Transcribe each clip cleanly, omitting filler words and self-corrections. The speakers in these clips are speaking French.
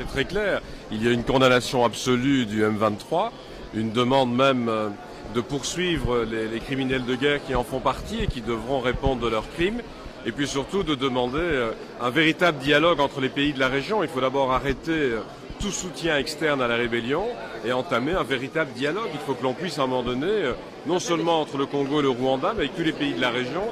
est très clair. Il y a une condamnation absolue du M23, une demande même de poursuivre les criminels de guerre qui en font partie et qui devront répondre de leurs crimes. Et puis surtout de demander un véritable dialogue entre les pays de la région. Il faut d'abord arrêter tout soutien externe à la rébellion et entamer un véritable dialogue. Il faut que l'on puisse à un moment donné, non seulement entre le Congo et le Rwanda, mais avec tous les pays de la région,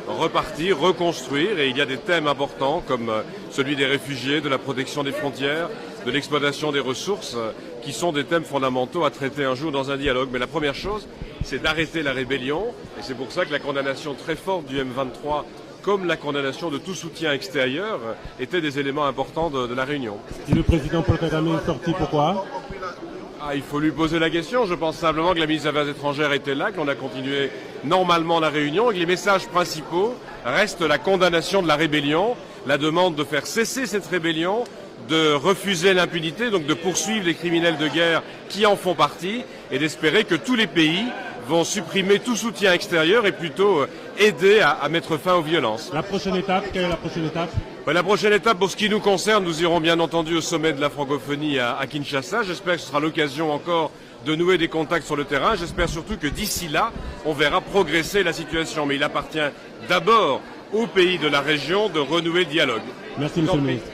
repartir, reconstruire. Et il y a des thèmes importants comme celui des réfugiés, de la protection des frontières, de l'exploitation des ressources, qui sont des thèmes fondamentaux à traiter un jour dans un dialogue. Mais la première chose, c'est d'arrêter la rébellion. Et c'est pour ça que la condamnation très forte du M23, comme la condamnation de tout soutien extérieur, étaient des éléments importants de la réunion. Et le président Paul Kagame est sorti, pourquoi? Il faut lui poser la question. Je pense simplement que la ministre des Affaires étrangères était là, qu'on a continué normalement la réunion et que les messages principaux restent la condamnation de la rébellion, la demande de faire cesser cette rébellion, de refuser l'impunité, donc de poursuivre les criminels de guerre qui en font partie et d'espérer que tous les pays vont supprimer tout soutien extérieur et plutôt aider à mettre fin aux violences. La prochaine étape, quelle est la prochaine étape? La prochaine étape, pour ce qui nous concerne, nous irons bien entendu au sommet de la francophonie à Kinshasa. J'espère que ce sera l'occasion encore de nouer des contacts sur le terrain. J'espère surtout que d'ici là, on verra progresser la situation. Mais il appartient d'abord aux pays de la région de renouer le dialogue. Merci, monsieur le ministre.